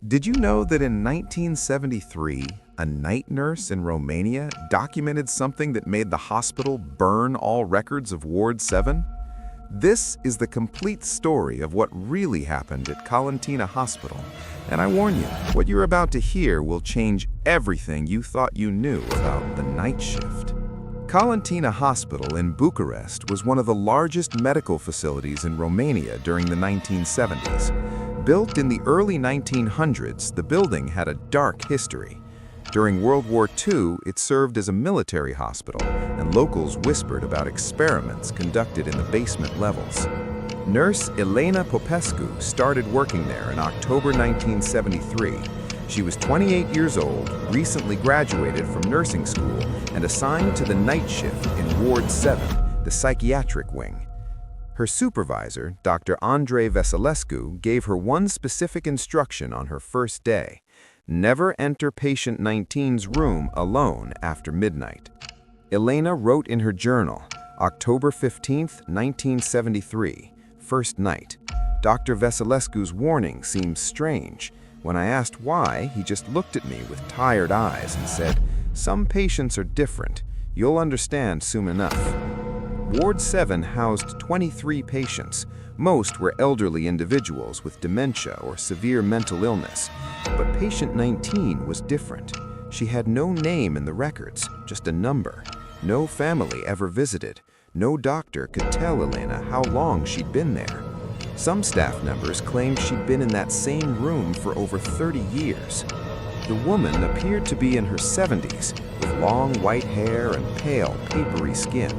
Did you know that in 1973, a night nurse in Romania documented something that made the hospital burn all records of Ward 7? This is the complete story of what really happened at Colentina Hospital. And I warn you, what you're about to hear will change everything you thought you knew about the night shift. Colentina Hospital in Bucharest was one of the largest medical facilities in Romania during the 1970s. Built in the early 1900s, the building had a dark history. During World War II, it served as a military hospital, and locals whispered about experiments conducted in the basement levels. Nurse Elena Popescu started working there in October 1973. She was 28 years old, recently graduated from nursing school, and assigned to the night shift in Ward 7, the psychiatric wing. Her supervisor, Dr. Vasilescu, gave her one specific instruction on her first day: never enter patient 19's room alone after midnight. Elena wrote in her journal, October 15, 1973, first night. Dr. Vasilescu's warning seemed strange. When I asked why, he just looked at me with tired eyes and said, "Some patients are different. You'll understand soon enough." Ward 7 housed 23 patients. Most were elderly individuals with dementia or severe mental illness. But patient 19 was different. She had no name in the records, just a number. No family ever visited. No doctor could tell Elena how long she'd been there. Some staff members claimed she'd been in that same room for over 30 years. The woman appeared to be in her 70s, with long white hair and pale, papery skin.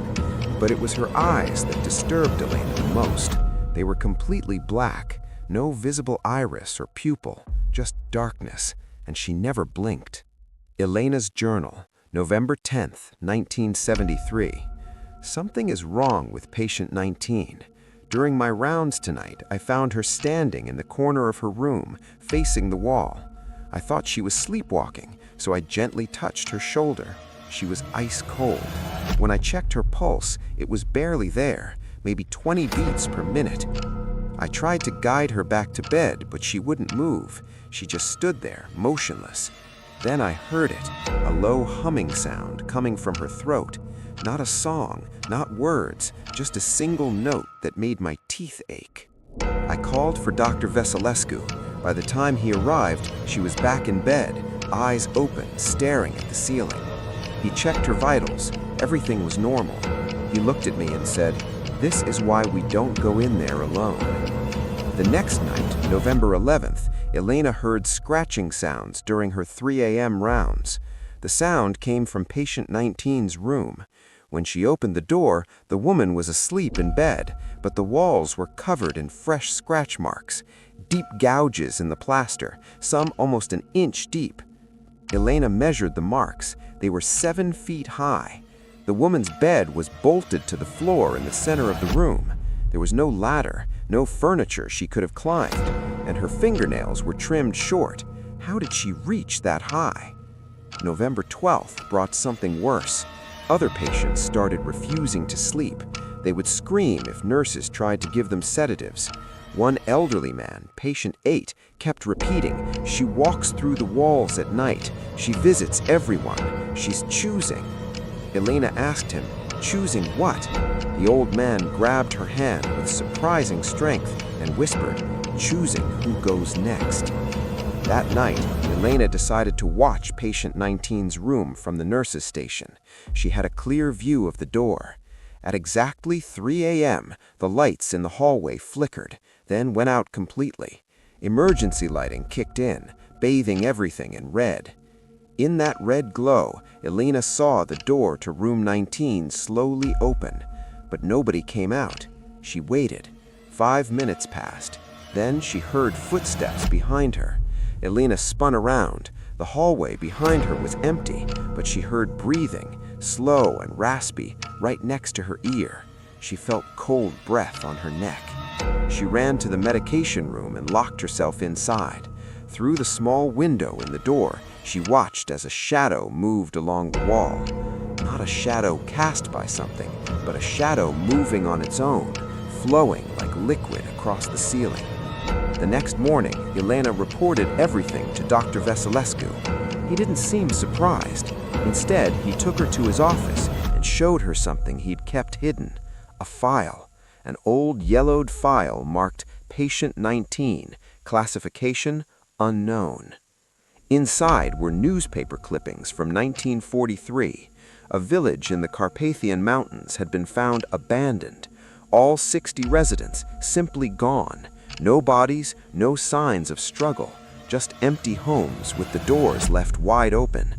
But it was her eyes that disturbed Elena the most. They were completely black, no visible iris or pupil, just darkness, and she never blinked. Elena's journal, November 10, 1973. Something is wrong with patient 19. During my rounds tonight, I found her standing in the corner of her room, facing the wall. I thought she was sleepwalking, so I gently touched her shoulder. She was ice cold. When I checked her pulse, it was barely there, maybe 20 beats per minute. I tried to guide her back to bed, but she wouldn't move. She just stood there, motionless. Then I heard it, a low humming sound coming from her throat. Not a song, not words, just a single note that made my teeth ache. I called for Dr. Vasilescu. By the time he arrived, she was back in bed, eyes open, staring at the ceiling. He checked her vitals. Everything was normal. He looked at me and said, "This is why we don't go in there alone." The next night, November 11th, Elena heard scratching sounds during her 3 a.m. rounds. The sound came from patient 19's room. When she opened the door, the woman was asleep in bed, but the walls were covered in fresh scratch marks, deep gouges in the plaster, some almost an inch deep. Elena measured the marks. They were 7 feet high. The woman's bed was bolted to the floor in the center of the room. There was no ladder, no furniture she could have climbed, and her fingernails were trimmed short. How did she reach that high? November 12th brought something worse. Other patients started refusing to sleep. They would scream if nurses tried to give them sedatives. One elderly man, patient 8, kept repeating, "She walks through the walls at night. She visits everyone. She's choosing." Elena asked him, "Choosing what?" The old man grabbed her hand with surprising strength and whispered, "Choosing who goes next." That night, Elena decided to watch patient 19's room from the nurse's station. She had a clear view of the door. At exactly 3 a.m., the lights in the hallway flickered, then went out completely. Emergency lighting kicked in, bathing everything in red. In that red glow, Elena saw the door to room 19 slowly open, but nobody came out. She waited. 5 minutes passed. Then she heard footsteps behind her. Elena spun around. The hallway behind her was empty, but she heard breathing, slow and raspy, right next to her ear. She felt cold breath on her neck. She ran to the medication room and locked herself inside. Through the small window in the door, she watched as a shadow moved along the wall. Not a shadow cast by something, but a shadow moving on its own, flowing like liquid across the ceiling. The next morning, Elena reported everything to Dr. Vasilescu. He didn't seem surprised. Instead, he took her to his office and showed her something he'd kept hidden, a file, an old yellowed file marked Patient 19, classification unknown. Inside were newspaper clippings from 1943. A village in the Carpathian Mountains had been found abandoned. All 60 residents simply gone. No bodies, no signs of struggle, just empty homes with the doors left wide open.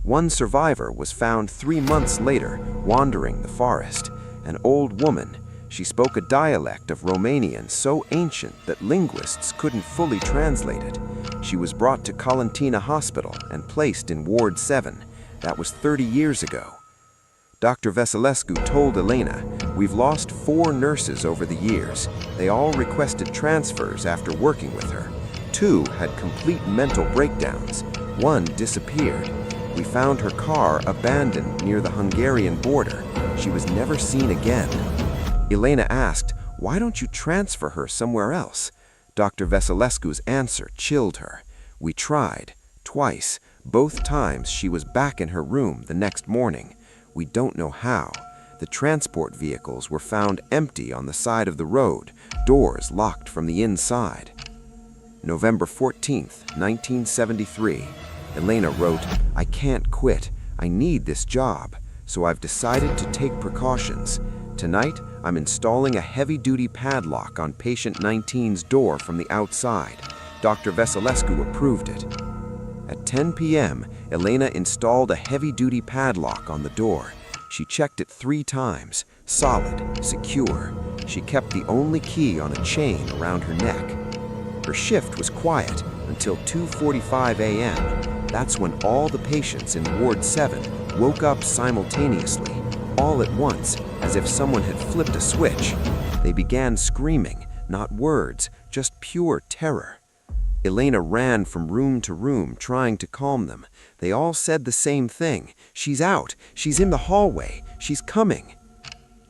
One survivor was found 3 months later, wandering the forest. An old woman. She spoke a dialect of Romanian so ancient that linguists couldn't fully translate it. She was brought to Colentina Hospital and placed in Ward 7. That was 30 years ago. Dr. Vasilescu told Elena, "We've lost 4 nurses over the years. They all requested transfers after working with her. 2 had complete mental breakdowns. 1 disappeared. We found her car abandoned near the Hungarian border. She was never seen again." Elena asked, "Why don't you transfer her somewhere else?" Dr. Vasilescu's answer chilled her. "We tried, twice. Both times she was back in her room the next morning. We don't know how. The transport vehicles were found empty on the side of the road, doors locked from the inside." November 14th, 1973. Elena wrote, "I can't quit. I need this job, so I've decided to take precautions. Tonight, I'm installing a heavy-duty padlock on patient 19's door from the outside." Dr. Vasilescu approved it. At 10 p.m., Elena installed a heavy-duty padlock on the door. She checked it 3 times. Solid, secure. She kept the only key on a chain around her neck. Her shift was quiet until 2:45 a.m. That's when all the patients in Ward 7 woke up simultaneously, all at once, as if someone had flipped a switch. They began screaming, not words, just pure terror. Elena ran from room to room, trying to calm them. They all said the same thing. "She's out. She's in the hallway. She's coming."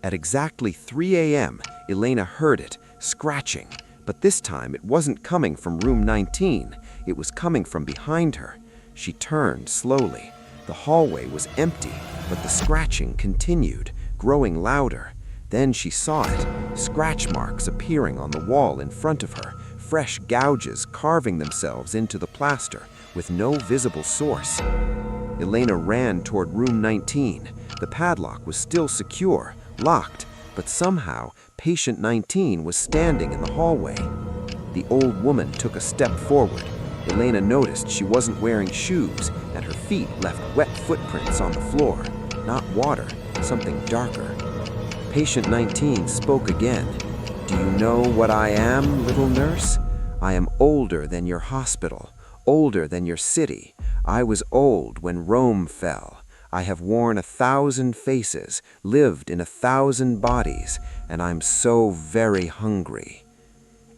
At exactly 3 a.m., Elena heard it, scratching. But this time it wasn't coming from room 19. It was coming from behind her. She turned slowly. The hallway was empty, but the scratching continued, growing louder. Then she saw it, scratch marks appearing on the wall in front of her, fresh gouges carving themselves into the plaster with no visible source. Elena ran toward room 19. The padlock was still secure, locked, but somehow patient 19 was standing in the hallway. The old woman took a step forward. Elena noticed she wasn't wearing shoes, and her feet left wet footprints on the floor. Not water, something darker. Patient 19 spoke again. "Do you know what I am, little nurse? I am older than your hospital, older than your city. I was old when Rome fell. I have worn 1,000 faces, lived in 1,000 bodies, and I'm so very hungry."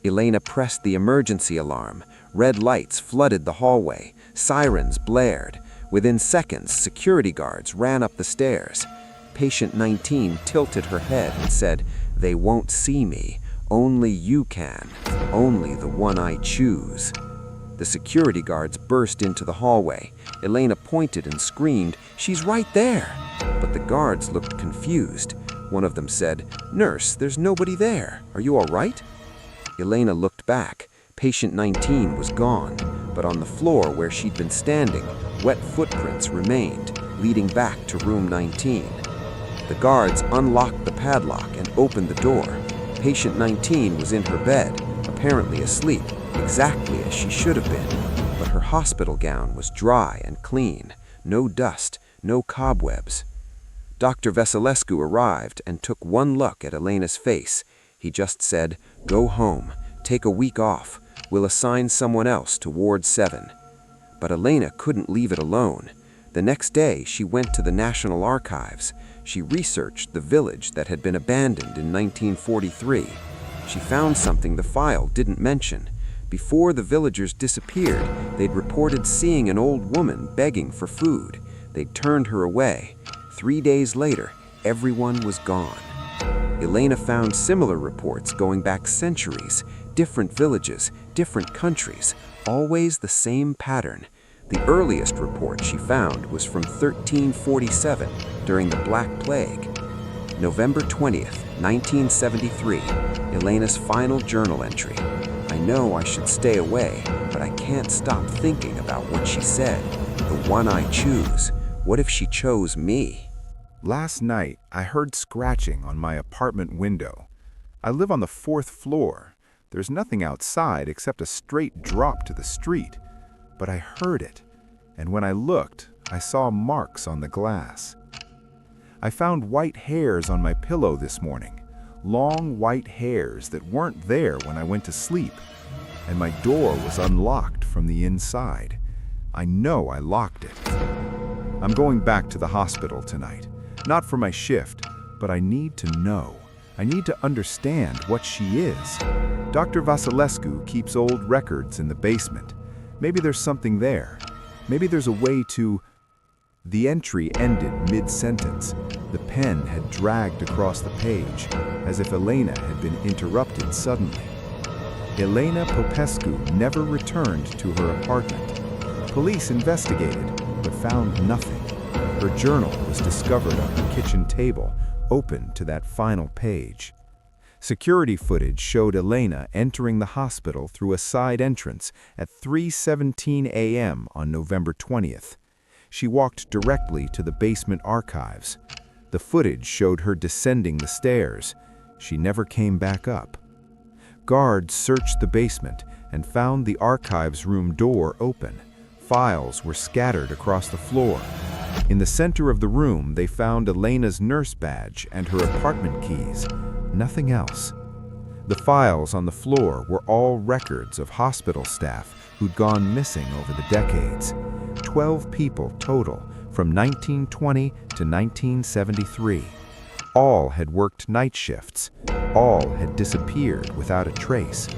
Elena pressed the emergency alarm. Red lights flooded the hallway. Sirens blared. Within seconds, security guards ran up the stairs. Patient 19 tilted her head and said, "They won't see me. Only you can. Only the one I choose." The security guards burst into the hallway. Elena pointed and screamed, "She's right there!" But the guards looked confused. One of them said, "Nurse, there's nobody there. Are you all right?" Elena looked back. Patient 19 was gone, but on the floor where she'd been standing, wet footprints remained, leading back to room 19. The guards unlocked the padlock and opened the door. Patient 19 was in her bed, apparently asleep, exactly as she should have been, but her hospital gown was dry and clean, no dust, no cobwebs. Dr. Vasilescu arrived and took one look at Elena's face. He just said, "Go home, take a week off. We'll assign someone else to Ward 7. But Elena couldn't leave it alone. The next day, she went to the National Archives. She researched the village that had been abandoned in 1943. She found something the file didn't mention. Before the villagers disappeared, they'd reported seeing an old woman begging for food. They'd turned her away. 3 days later, everyone was gone. Elena found similar reports going back centuries. Different villages, different countries, always the same pattern. The earliest report she found was from 1347 during the Black Plague. November 20th, 1973, Elena's final journal entry. I know I should stay away, but I can't stop thinking about what she said. The one I choose. What if she chose me? Last night, I heard scratching on my apartment window. I live on the 4th floor. There's nothing outside except a straight drop to the street. But I heard it, and when I looked, I saw marks on the glass. I found white hairs on my pillow this morning. Long white hairs that weren't there when I went to sleep. And my door was unlocked from the inside. I know I locked it. I'm going back to the hospital tonight. Not for my shift, but I need to know. I need to understand what she is. Dr. Vasilescu keeps old records in the basement. Maybe there's something there. Maybe there's a way to... The entry ended mid-sentence. The pen had dragged across the page, as if Elena had been interrupted suddenly. Elena Popescu never returned to her apartment. Police investigated, but found nothing. Her journal was discovered on her kitchen table, open to that final page. Security footage showed Elena entering the hospital through a side entrance at 3:17 a.m. on November 20th. She walked directly to the basement archives. The footage showed her descending the stairs. She never came back up. Guards searched the basement and found the archives room door open. Files were scattered across the floor. In the center of the room, they found Elena's nurse badge and her apartment keys. Nothing else. The files on the floor were all records of hospital staff who'd gone missing over the decades. 12 people total, from 1920 to 1973. All had worked night shifts. All had disappeared without a trace.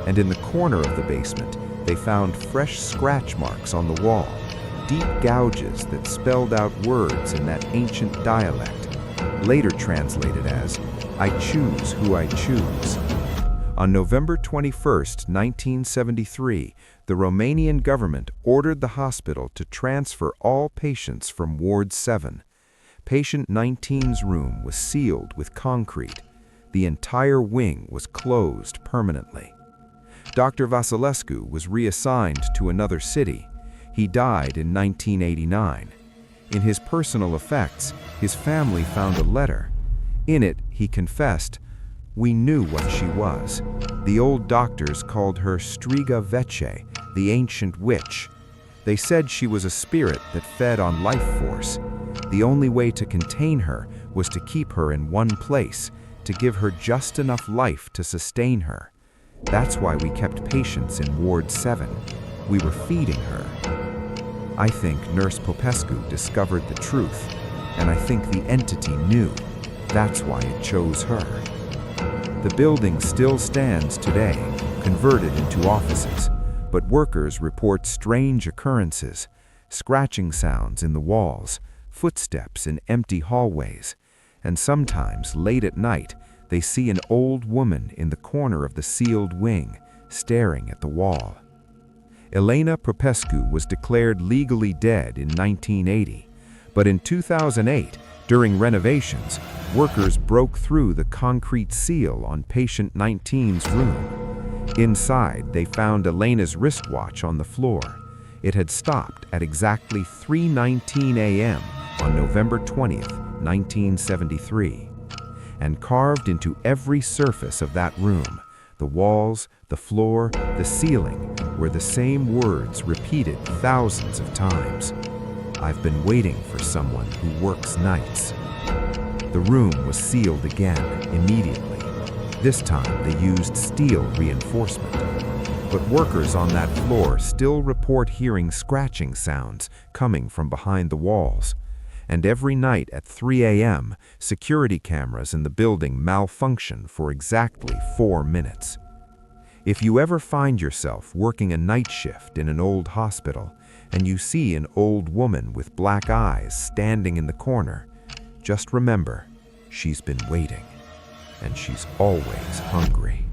And in the corner of the basement, they found fresh scratch marks on the wall, deep gouges that spelled out words in that ancient dialect, later translated as, "I choose who I choose." On November 21st, 1973, the Romanian government ordered the hospital to transfer all patients from Ward 7. Patient 19's room was sealed with concrete. The entire wing was closed permanently. Dr. Vasilescu was reassigned to another city. He died in 1989. In his personal effects, his family found a letter. In it, he confessed, "We knew what she was. The old doctors called her Striga Vece, the ancient witch. They said she was a spirit that fed on life force. The only way to contain her was to keep her in one place, to give her just enough life to sustain her. That's why we kept patients in Ward 7. We were feeding her." I think Nurse Popescu discovered the truth, and I think the entity knew. That's why it chose her. The building still stands today, converted into offices, but workers report strange occurrences, scratching sounds in the walls, footsteps in empty hallways, and sometimes, late at night, they see an old woman in the corner of the sealed wing, staring at the wall. Elena Popescu was declared legally dead in 1980, but in 2008, during renovations, workers broke through the concrete seal on patient 19's room. Inside, they found Elena's wristwatch on the floor. It had stopped at exactly 3:19 a.m. on November 20th, 1973. And carved into every surface of that room, the walls, the floor, the ceiling, were the same words repeated thousands of times. "I've been waiting for someone who works nights." The room was sealed again, immediately. This time they used steel reinforcement. But workers on that floor still report hearing scratching sounds coming from behind the walls. And every night at 3 a.m., security cameras in the building malfunction for exactly 4 minutes. If you ever find yourself working a night shift in an old hospital, and you see an old woman with black eyes standing in the corner, just remember, she's been waiting, and she's always hungry.